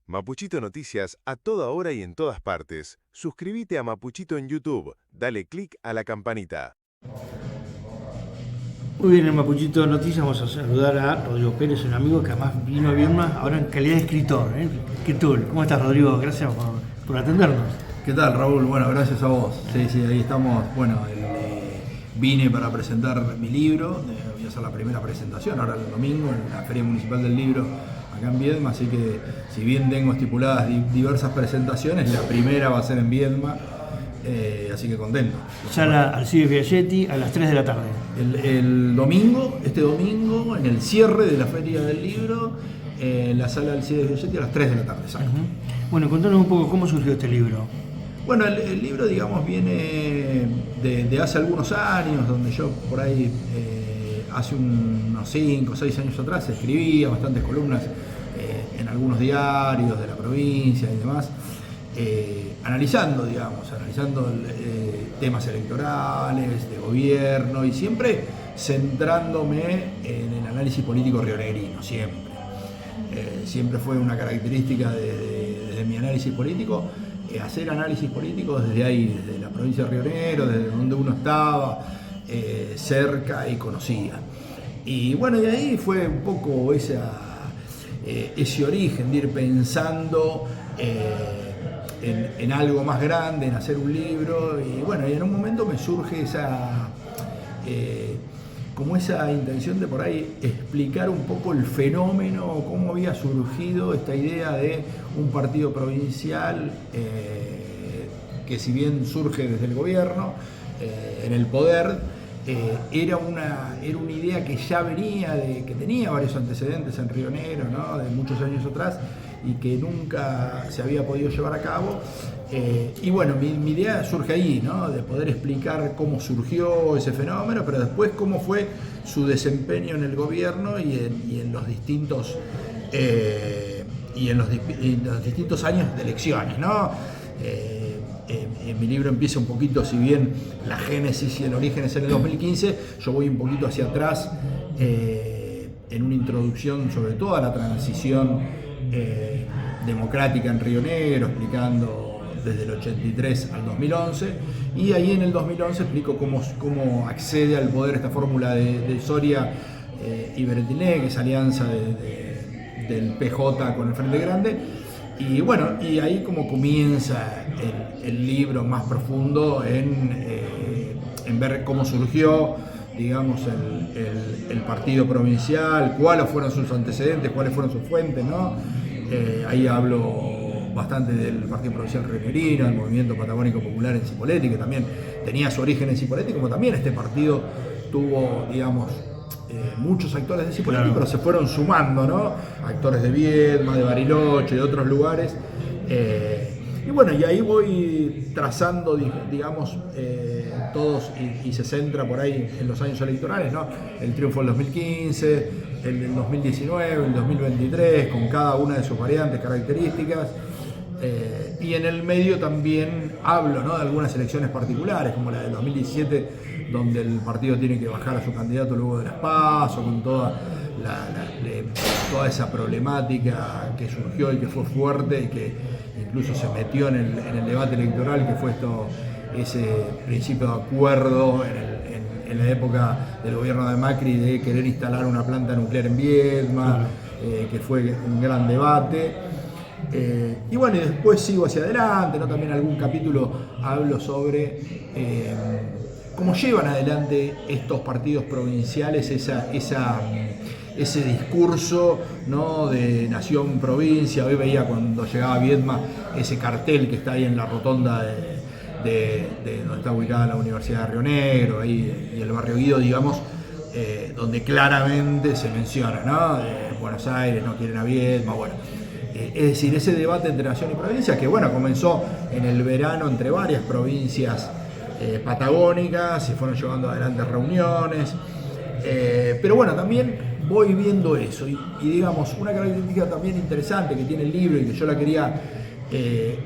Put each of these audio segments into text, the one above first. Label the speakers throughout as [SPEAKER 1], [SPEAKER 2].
[SPEAKER 1] Mapuchito Noticias a toda hora y en todas partes. Suscríbete a Mapuchito en YouTube. Dale click a la campanita.
[SPEAKER 2] Muy bien, en Mapuchito Noticias vamos a saludar a Rodrigo Pérez, un amigo que además vino a Viedma ahora en calidad de escritor. ¿Qué tal? ¿Cómo estás, Rodrigo? Gracias por atendernos.
[SPEAKER 3] ¿Qué tal, Raúl? Bueno, gracias a vos. Sí, ahí estamos. Bueno, vine para presentar mi libro. Voy a hacer la primera presentación ahora el domingo en la Feria Municipal del Libro acá en Viedma. Así que, si bien tengo estipuladas diversas presentaciones, la primera va a ser en Viedma. Así que contento.
[SPEAKER 2] Sala Alcides Biagietti a las 3 de la tarde.
[SPEAKER 3] Este domingo, en el cierre de la Feria del Libro, en la sala Alcides Biagietti a las 3 de la tarde.
[SPEAKER 2] Bueno, contanos un poco cómo surgió este libro.
[SPEAKER 3] Bueno, el libro, digamos, viene de hace algunos años, donde yo por ahí, hace unos 5 o 6 años atrás, escribía bastantes columnas en algunos diarios de la provincia y demás, analizando temas electorales, de gobierno, y siempre centrándome en el análisis político rionegrino, siempre. Siempre fue una característica de mi análisis político, hacer análisis políticos desde ahí, desde la provincia de Río Negro, desde donde uno estaba cerca y conocía. Y bueno, y ahí fue un poco ese origen de ir pensando en algo más grande, en hacer un libro. Y bueno, y en un momento me surge esa intención de por ahí explicar un poco el fenómeno, cómo había surgido esta idea de un partido provincial que, si bien surge desde el gobierno, en el poder, era una idea que ya venía, que tenía varios antecedentes en Río Negro, ¿no? De muchos años atrás, y que nunca se había podido llevar a cabo. Y bueno, mi idea surge ahí, ¿no? De poder explicar cómo surgió ese fenómeno, pero después cómo fue su desempeño en el gobierno y en los distintos años de elecciones, ¿no? En mi libro empieza un poquito, si bien la génesis y el origen es en el 2015, yo voy un poquito hacia atrás en una introducción sobre toda la transición democrática en Río Negro, explicando desde el 83 al 2011, y ahí en el 2011 explico cómo accede al poder esta fórmula de Soria y Beretiné, que es alianza del PJ con el Frente Grande. Y bueno, y ahí como comienza el libro más profundo en ver cómo surgió, digamos, el partido provincial, cuáles fueron sus antecedentes, cuáles fueron sus fuentes, ¿no? Ahí hablo bastante del Partido Provincial Rionegrino, el Movimiento Patagónico Popular en Cipolletti, que también tenía su origen en Cipolletti, como también este partido tuvo, digamos, muchos actores de Cipolletti, pero se fueron sumando, ¿no? Actores de Viedma, de Bariloche, de otros lugares. Y bueno, y ahí voy trazando, digamos, todos, y se centra por ahí en los años electorales, ¿no? El triunfo del 2015, el del 2019, el 2023, con cada una de sus variantes, características. Y en el medio también hablo, ¿no? De algunas elecciones particulares, como la del 2017, donde el partido tiene que bajar a su candidato luego de las PASO, con toda esa problemática que surgió y que fue fuerte y que incluso se metió en el debate electoral, que fue ese principio de acuerdo en la época del gobierno de Macri de querer instalar una planta nuclear en Viedma, que fue un gran debate. Y bueno, y después sigo hacia adelante, ¿no? También en algún capítulo hablo sobre cómo llevan adelante estos partidos provinciales ese discurso, ¿no? De nación-provincia. Hoy veía, cuando llegaba a Viedma, ese cartel que está ahí en la rotonda de donde está ubicada la Universidad de Río Negro, ahí, y el barrio Guido, digamos, donde claramente se menciona, ¿no? Buenos Aires no quieren a Viedma, bueno. Es decir, ese debate entre nación y provincia, que bueno, comenzó en el verano entre varias provincias patagónicas, se fueron llevando adelante reuniones, pero bueno, también voy viendo eso, y digamos, una característica también interesante que tiene el libro, y que yo la quería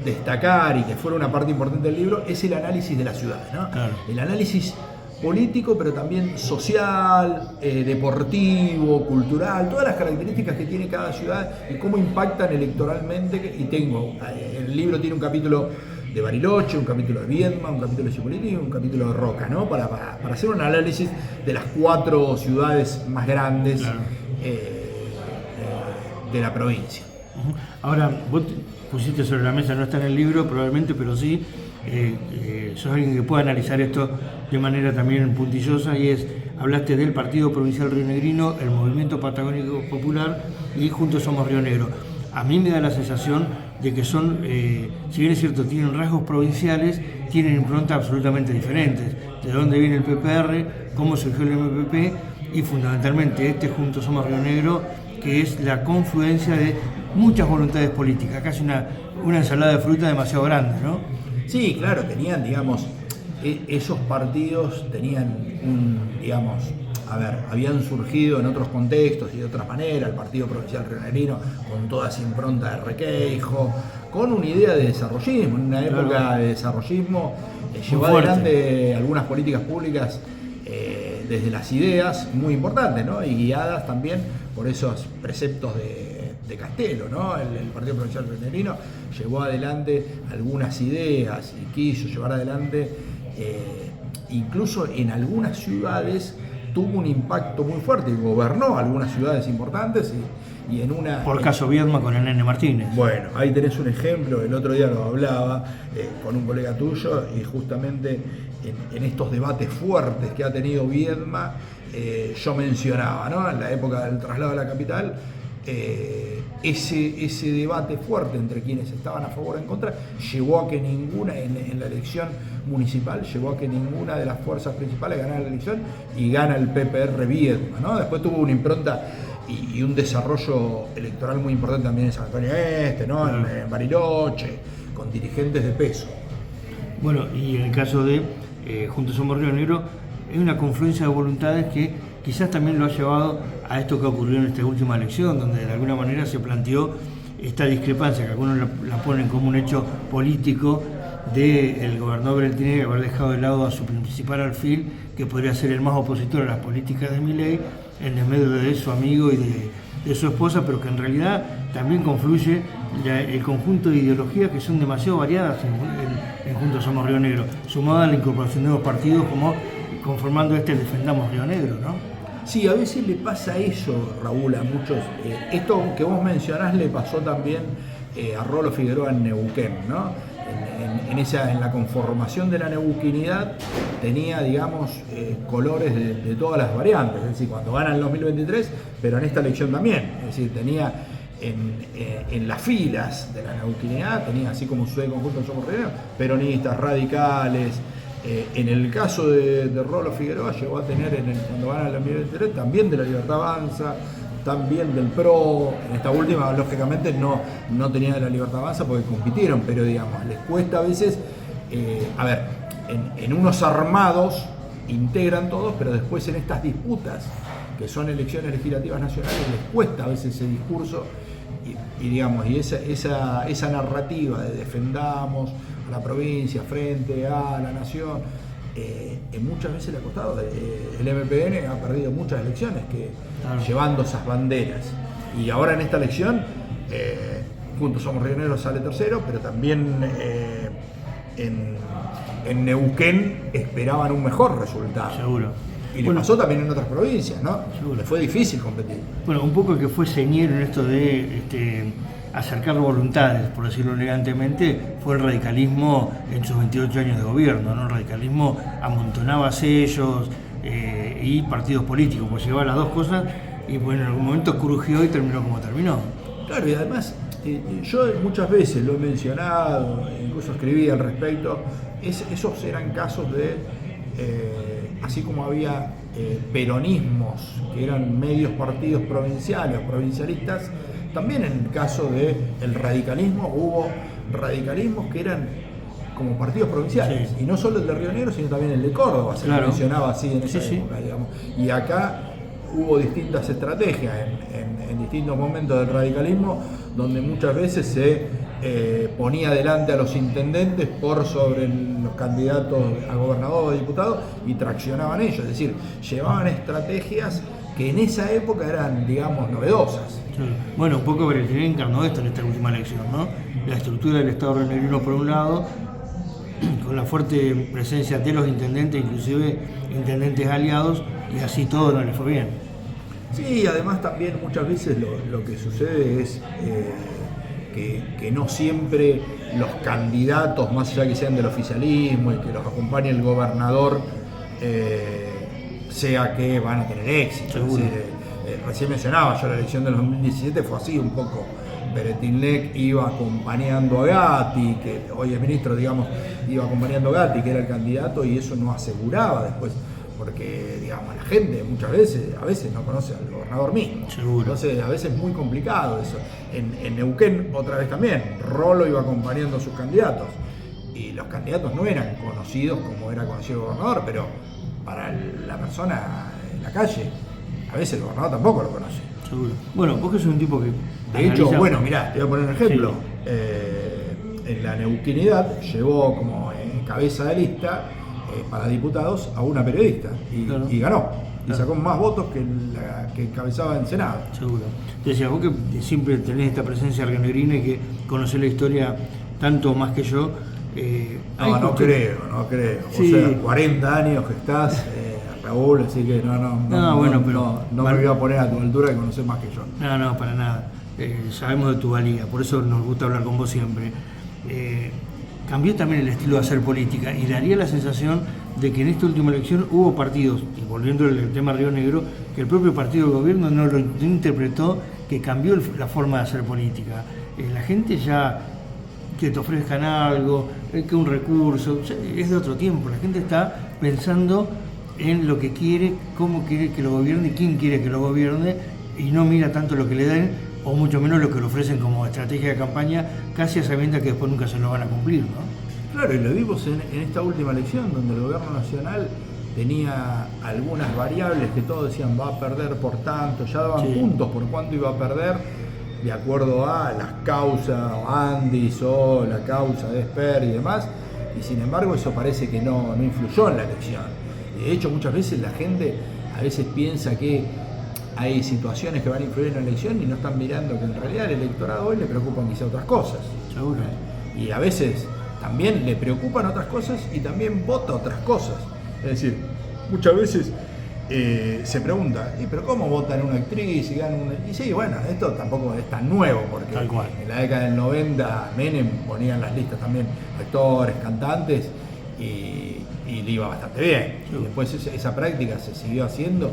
[SPEAKER 3] destacar y que fuera una parte importante del libro, es el análisis de la ciudad, ¿no?
[SPEAKER 2] Claro.
[SPEAKER 3] El análisis político, pero también social, deportivo, cultural, todas las características que tiene cada ciudad y cómo impactan electoralmente. Y el libro tiene un capítulo de Bariloche, un capítulo de Viedma, un capítulo de Chipoleti y un capítulo de Roca, ¿no? Para hacer un análisis de las 4 ciudades más grandes, claro, de la provincia.
[SPEAKER 2] Ahora, vos pusiste sobre la mesa, no está en el libro probablemente, pero sí, sos alguien que puede analizar esto de manera también puntillosa, y hablaste del Partido Provincial Rionegrino, el Movimiento Patagónico Popular y Juntos Somos Río Negro. A mí me da la sensación de que son, si bien es cierto, tienen rasgos provinciales, tienen improntas absolutamente diferentes. De dónde viene el PPR, cómo surgió el MPP y fundamentalmente Juntos Somos Río Negro, que es la confluencia de muchas voluntades políticas, casi una ensalada de fruta demasiado grande, ¿no?
[SPEAKER 3] Sí, claro, tenían, digamos, esos partidos tenían habían surgido en otros contextos y de otras maneras. El Partido Provincial Rionegrino con toda esa impronta de Requeijo, con una idea de desarrollismo, en una época, claro, de desarrollismo, llevó adelante algunas políticas públicas desde las ideas muy importantes, ¿no? Y guiadas también por esos preceptos de Castelo, ¿no? El Partido Provincial Rionegrino llevó adelante algunas ideas y quiso llevar adelante, incluso en algunas ciudades tuvo un impacto muy fuerte y gobernó algunas ciudades importantes y en una...
[SPEAKER 2] Por caso Viedma con el Nene Martínez.
[SPEAKER 3] Bueno, ahí tenés un ejemplo, el otro día lo hablaba con un colega tuyo, y justamente en estos debates fuertes que ha tenido Viedma, yo mencionaba, ¿no? En la época del traslado a la capital, ese debate fuerte entre quienes estaban a favor o en contra llevó a que ninguna, en la elección municipal, llevó a que ninguna de las fuerzas principales ganara la elección y gana el PPR Viedma, ¿no? Después tuvo una impronta y un desarrollo electoral muy importante también en San Antonio Este, ¿no? En Bariloche, con dirigentes de peso.
[SPEAKER 2] Bueno, y en el caso de Juntos Somos Río Negro, es una confluencia de voluntades que quizás también lo ha llevado a esto que ocurrió en esta última elección, donde de alguna manera se planteó esta discrepancia, que algunos la ponen como un hecho político, del gobernador Beltinelli haber dejado de lado a su principal alfil, que podría ser el más opositor a las políticas de Milei, en desmedro de su amigo y de su esposa, pero que en realidad también confluye el conjunto de ideologías que son demasiado variadas en Juntos Somos Río Negro, sumada a la incorporación de nuevos partidos como conformando Defendamos Río Negro, ¿no?
[SPEAKER 3] Sí, a veces le pasa eso, Raúl, a muchos. Esto que vos mencionás le pasó también a Rolo Figueroa en Neuquén, ¿no? En la conformación de la neuquinidad tenía, digamos, colores de todas las variantes, es decir, cuando gana el 2023, pero en esta elección también, es decir, tenía en las filas de la neuquinidad, tenía, así como sucede con Juntos Somos Río Negro, peronistas, radicales. En el caso de Rolo Figueroa llegó a tener, cuando gana el 2023, también de la Libertad Avanza, también del PRO. En esta última, lógicamente, no tenía de la Libertad Avanza porque compitieron, pero digamos, les cuesta a veces, en unos armados integran todos, pero después en estas disputas, que son elecciones legislativas nacionales, les cuesta a veces ese discurso y esa narrativa de defendamos a la provincia frente a la nación, muchas veces le ha costado. El MPN ha perdido muchas elecciones llevando esas banderas, y ahora en esta elección Juntos Somos Río Negro sale tercero, pero también en Neuquén esperaban un mejor resultado.
[SPEAKER 2] Seguro.
[SPEAKER 3] Y le pasó también en otras provincias, ¿no? Le fue difícil competir.
[SPEAKER 2] Bueno, un poco el que fue señero en esto de acercar voluntades, por decirlo elegantemente, fue el radicalismo en sus 28 años de gobierno, ¿no? El radicalismo amontonaba sellos y partidos políticos, pues llevaba las dos cosas y bueno, en algún momento crujió y terminó como terminó.
[SPEAKER 3] Claro, y además, yo muchas veces lo he mencionado, incluso escribí al respecto, esos eran casos de... así como había peronismos que eran medios partidos provinciales o provincialistas, también en el caso del radicalismo hubo radicalismos que eran como partidos provinciales, sí. Y no solo el de Río Negro, sino también el de Córdoba, se mencionaba así en esa época, digamos. Y acá hubo distintas estrategias en distintos momentos del radicalismo, donde muchas veces se ponía delante a los intendentes por sobre los candidatos a gobernador o diputado y traccionaban ellos, es decir, llevaban estrategias que en esa época eran, digamos, novedosas.
[SPEAKER 2] Sí. Bueno, un poco Berretine encarnó esto en esta última elección, ¿no? La estructura del Estado rionegrino por un lado, con la fuerte presencia de los intendentes, inclusive intendentes aliados, y así todo no le fue bien.
[SPEAKER 3] Sí, además también muchas veces lo que sucede es que no siempre los candidatos, más allá que sean del oficialismo y que los acompañe el gobernador, sea que van a tener éxito. Es decir, recién mencionaba yo la elección del 2017 fue así un poco. Berretine iba acompañando a Gatti, que hoy es ministro, digamos, iba acompañando a Gatti, que era el candidato, y eso no aseguraba después, porque, digamos, la gente muchas veces, a veces no conoce al gobernador mismo.
[SPEAKER 2] Seguro.
[SPEAKER 3] Entonces, a veces es muy complicado eso. En Neuquén, otra vez también, Rolo iba acompañando a sus candidatos, y los candidatos no eran conocidos como era conocido el gobernador, pero para la persona en la calle, a veces el gobernador tampoco lo conoce.
[SPEAKER 2] Seguro. Bueno, vos que sos un tipo que...
[SPEAKER 3] De hecho, bueno, mirá, te voy a poner un ejemplo.
[SPEAKER 2] Sí.
[SPEAKER 3] En la neuquinidad llevó como cabeza de lista para diputados a una periodista
[SPEAKER 2] Claro.
[SPEAKER 3] y ganó. Y
[SPEAKER 2] Claro.
[SPEAKER 3] sacó más votos que la que encabezaba en Senado.
[SPEAKER 2] Seguro. Te decía, vos que siempre tenés esta presencia rionegrina y que conocés la historia tanto más que yo.
[SPEAKER 3] No creo.
[SPEAKER 2] Sí.
[SPEAKER 3] O sea, 40 años que estás, Raúl, así que
[SPEAKER 2] Bueno, pero
[SPEAKER 3] no me voy a poner a tu altura de conocer más que yo.
[SPEAKER 2] No, para nada. Sabemos de tu valía, por eso nos gusta hablar con vos siempre. Cambió también el estilo de hacer política y daría la sensación de que en esta última elección hubo partidos, y volviendo al tema Río Negro, que el propio partido de gobierno no lo interpretó, que cambió la forma de hacer política. La gente ya que te ofrezcan algo, que un recurso, es de otro tiempo. La gente está pensando en lo que quiere, cómo quiere que lo gobierne, quién quiere que lo gobierne, y no mira tanto lo que le den, o mucho menos lo que le ofrecen como estrategia de campaña, casi a sabiendas que después nunca se lo van a cumplir, ¿no?
[SPEAKER 3] Claro, y lo vimos en esta última elección, donde el gobierno nacional tenía algunas variables que todos decían va a perder por tanto, ya daban puntos por cuánto iba a perder, de acuerdo a las causas, Andis o la causa de Esper y demás, y sin embargo eso parece que no influyó en la elección. Y de hecho muchas veces la gente a veces piensa que hay situaciones que van a influir en la elección y no están mirando que en realidad al electorado hoy le preocupan quizá otras cosas.
[SPEAKER 2] Seguro.
[SPEAKER 3] Y a veces también le preocupan otras cosas y también vota otras cosas. Es decir, muchas veces se pregunta, ¿pero cómo votan una actriz y gana una? Y sí, bueno, esto tampoco es tan nuevo, porque
[SPEAKER 2] Tal cual.
[SPEAKER 3] en la década del 90 Menem ponía en las listas también actores, cantantes y le iba bastante bien.
[SPEAKER 2] Sí.
[SPEAKER 3] Y después esa práctica se siguió haciendo.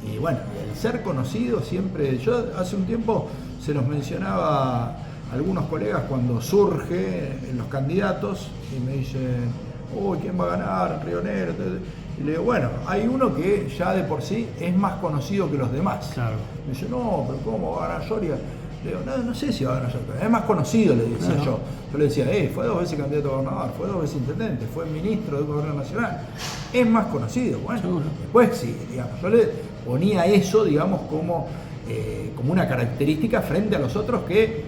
[SPEAKER 3] Y bueno, el ser conocido siempre, yo hace un tiempo se los mencionaba a algunos colegas cuando surge en los candidatos y me dicen, uy, ¿quién va a ganar? Río Negro. Y le digo, bueno, hay uno que ya de por sí es más conocido que los demás.
[SPEAKER 2] Claro.
[SPEAKER 3] Me dice, no, pero ¿cómo va a ganar Soria? Le digo, no sé si va a ganar Soria, es más conocido, le decía yo. Yo le decía, fue 2 veces candidato a gobernador, fue 2 veces intendente, fue ministro del gobierno nacional. Es más conocido. Bueno,
[SPEAKER 2] Seguro.
[SPEAKER 3] después sí, digamos, yo le ponía eso, digamos, como una característica frente a los otros que,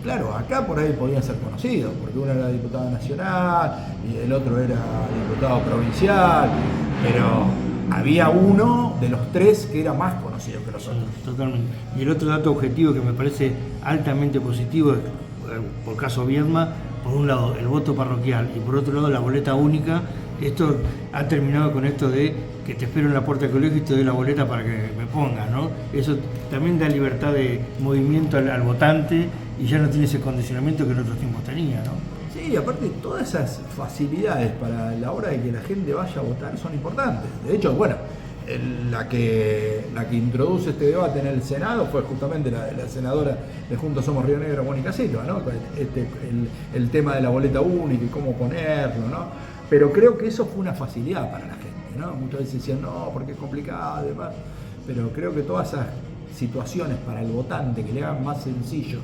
[SPEAKER 3] claro, acá por ahí podían ser conocidos, porque uno era diputado nacional y el otro era diputado provincial, pero había uno de los 3 que era más conocido que los otros.
[SPEAKER 2] Totalmente. Y el otro dato objetivo que me parece altamente positivo es, por caso Viedma, por un lado el voto parroquial y por otro lado la boleta única. Esto ha terminado con esto de que te espero en la puerta del colegio y te doy la boleta para que me pongas, ¿no? Eso también da libertad de movimiento al votante y ya no tiene ese condicionamiento que en otros tiempos tenía, ¿no?
[SPEAKER 3] Sí, aparte todas esas facilidades para la hora de que la gente vaya a votar son importantes. De hecho, bueno, la que introduce este debate en el Senado fue justamente la senadora de Juntos Somos Río Negro, Mónica Silva, ¿no? El tema de la boleta única y cómo ponerlo, ¿no? Pero creo que eso fue una facilidad para la gente, ¿no? Muchas veces decían, no, porque es complicado y demás. Pero creo que todas esas situaciones para el votante que le hagan más sencillo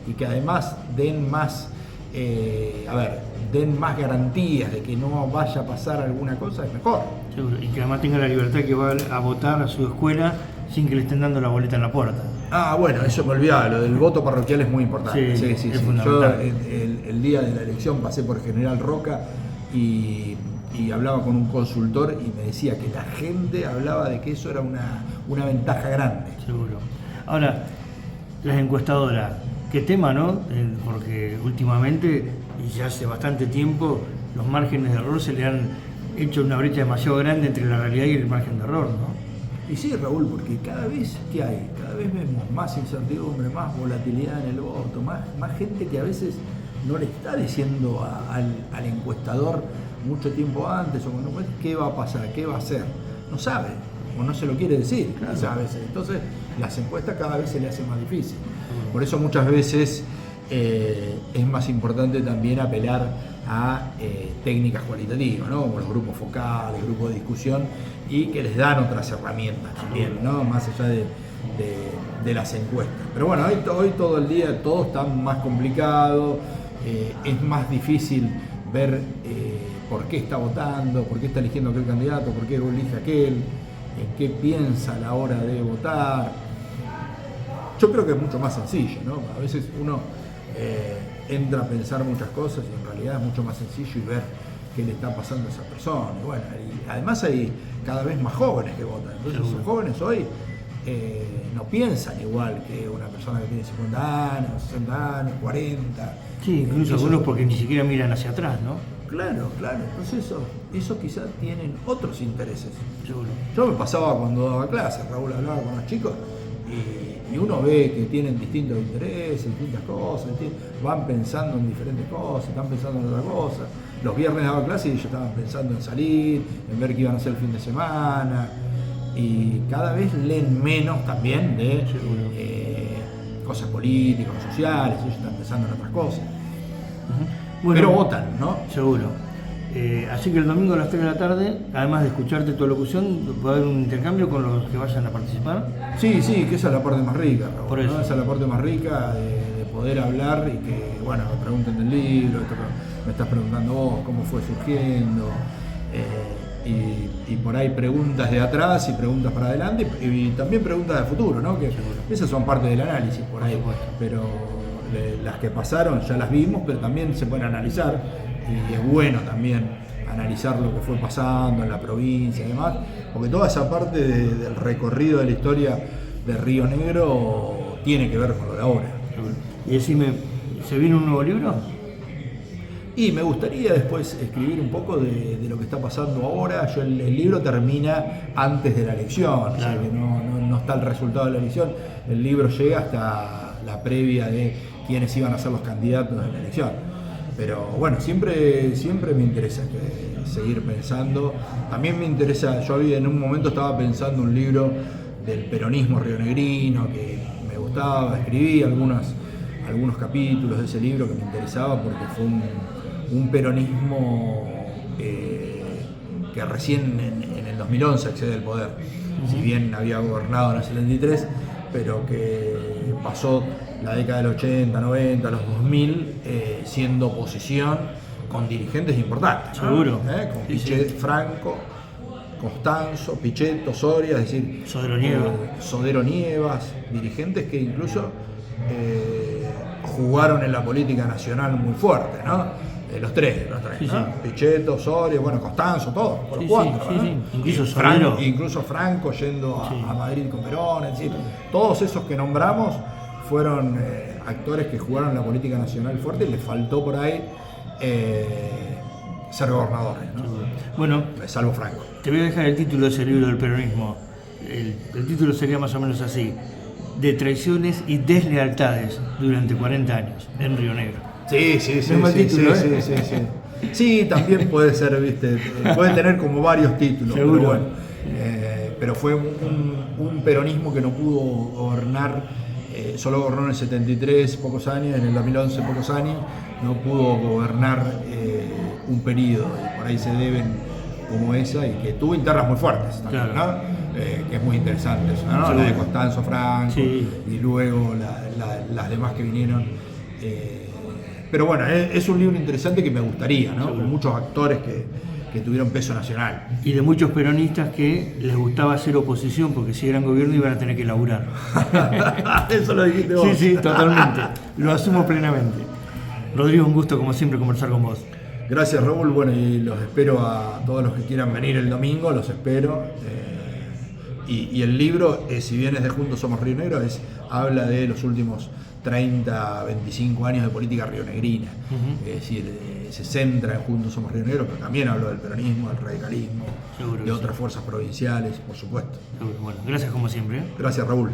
[SPEAKER 3] y que además den más garantías de que no vaya a pasar alguna cosa, es mejor.
[SPEAKER 2] Seguro. Y que además tenga la libertad que va a votar a su escuela sin que le estén dando la boleta en la puerta.
[SPEAKER 3] Ah, bueno, eso me olvidaba, lo del voto parroquial es muy importante.
[SPEAKER 2] Sí,
[SPEAKER 3] Sí.
[SPEAKER 2] es
[SPEAKER 3] Yo
[SPEAKER 2] fundamental.
[SPEAKER 3] el día de la elección pasé por General Roca y hablaba con un consultor y me decía que la gente hablaba de que eso era una ventaja grande.
[SPEAKER 2] Seguro. Ahora, las encuestadoras, qué tema, ¿no? Porque últimamente, y ya hace bastante tiempo, los márgenes de error se le han hecho una brecha demasiado grande entre la realidad y el margen de error, ¿no?
[SPEAKER 3] Y sí, Raúl, porque cada vez que hay, cada vez vemos más incertidumbre, más volatilidad en el voto, más gente que a veces no le está diciendo al encuestador mucho tiempo antes o cuando qué va a pasar, qué va a hacer. No sabe, o no se lo quiere decir,
[SPEAKER 2] Claro.
[SPEAKER 3] quizás a veces. Entonces, las encuestas cada vez se le hacen más difícil. Por eso muchas veces es más importante también apelar a técnicas cualitativas, ¿no? Como los grupos focales, grupos de discusión, y que les dan otras herramientas también, ¿no? Más allá de las encuestas. Pero bueno, hoy todo el día todo está más complicado, es más difícil ver por qué está votando, por qué está eligiendo aquel candidato, por qué elige aquel, en qué piensa a la hora de votar. Yo creo que es mucho más sencillo, ¿no? A veces uno entra a pensar muchas cosas y en realidad es mucho más sencillo y ver qué le está pasando a esa persona. Y bueno, y además hay cada vez más jóvenes que votan. Entonces esos jóvenes hoy no piensan igual que una persona que tiene 50 años, 60 años, 40.
[SPEAKER 2] Sí, incluso algunos porque ni siquiera miran hacia atrás, ¿no?
[SPEAKER 3] Claro. Entonces eso quizás tienen otros intereses.
[SPEAKER 2] Seguro.
[SPEAKER 3] Yo me pasaba cuando daba clases, Raúl hablaba con los chicos y uno ve que tienen distintos intereses, distintas cosas, van pensando en diferentes cosas, están pensando en otra cosa. Los viernes daba clases y ellos estaban pensando en salir, en ver qué iban a hacer el fin de semana. Y cada vez leen menos también de cosas políticas, sociales, ellos están pensando en otras cosas.
[SPEAKER 2] Bueno,
[SPEAKER 3] pero votan, ¿no?
[SPEAKER 2] Seguro. Así que el domingo a las 3 de la tarde, además de escucharte tu locución, va a haber un intercambio con los que vayan a participar.
[SPEAKER 3] Sí, que esa es la parte más rica, Raúl,
[SPEAKER 2] Por eso.
[SPEAKER 3] ¿no? Esa es la parte más rica de poder hablar y que, bueno, me pregunten del libro, esto que me estás preguntando vos, cómo fue surgiendo, y por ahí preguntas de atrás y preguntas para adelante, y también preguntas de futuro, ¿no? Que esas son parte del análisis por ahí, pero las que pasaron ya las vimos, pero también se pueden analizar. Y es bueno también analizar lo que fue pasando en la provincia y demás, porque toda esa parte del recorrido de la historia de Río Negro tiene que ver con lo de ahora.
[SPEAKER 2] Y decime, ¿se viene un nuevo libro?
[SPEAKER 3] Y me gustaría después escribir un poco de lo que está pasando ahora. El libro termina antes de la elección, o sea que no está el resultado de la elección. El libro llega hasta la previa de quiénes iban a ser los candidatos en la elección. Pero bueno, siempre me interesa seguir pensando. También me interesa, yo en un momento estaba pensando un libro del peronismo rionegrino que me gustaba, escribí algunos capítulos de ese libro que me interesaba porque fue un peronismo que recién en el 2011 accede al poder. Si bien había gobernado en el 73, pero que pasó la década del 80, 90, los 2000, siendo oposición con dirigentes importantes, ¿no?
[SPEAKER 2] Seguro.
[SPEAKER 3] Con Pichet, Franco, Constanzo, Pichetto, Soria, es decir, Sodero Nievas, dirigentes que incluso jugaron en la política nacional muy fuerte, ¿no? Los tres, ¿no? Pichetto, Soria, bueno, Constanzo, todos, por los cuatro, ¿no? Incluso Franco yendo a Madrid con Perón, es decir, todos esos que nombramos fueron actores que jugaron en la política nacional fuerte y les faltó por ahí ser gobernadores, ¿no?
[SPEAKER 2] Bueno,
[SPEAKER 3] salvo Franco.
[SPEAKER 2] Te voy a dejar el título de ese libro del peronismo. El título sería más o menos así: de traiciones y deslealtades durante 40 años en Río Negro.
[SPEAKER 3] Sí. Sí, también puede ser, viste, puede tener como varios títulos.
[SPEAKER 2] Seguro.
[SPEAKER 3] Pero bueno, pero fue un peronismo que no pudo gobernar, solo gobernó en el 73 pocos años, en el 2011 pocos años, no pudo gobernar un periodo, y por ahí se deben como esa, y que tuvo internas muy fuertes también, claro. ¿No? Que es muy interesante eso, ¿no? La de Constanzo Franco, y luego las demás que vinieron. Pero bueno, es un libro interesante que me gustaría, ¿no? Con muchos actores que que tuvieron peso nacional.
[SPEAKER 2] Y de muchos peronistas que les gustaba hacer oposición porque si eran gobierno iban a tener que laburar.
[SPEAKER 3] Eso lo dijiste vos.
[SPEAKER 2] Sí, totalmente. Lo asumo plenamente. Rodrigo, un gusto como siempre conversar con vos.
[SPEAKER 3] Gracias, Raúl. Bueno, y los espero a todos los que quieran venir el domingo, los espero. Y el libro, si bien es de Juntos Somos Río Negro, habla de los últimos 30, 25 años de política rionegrina. Es decir, se centra en Juntos Somos Río Negro, pero también hablo del peronismo, del radicalismo, de otras fuerzas provinciales, por supuesto.
[SPEAKER 2] Bueno, gracias como siempre.
[SPEAKER 3] Gracias, Raúl.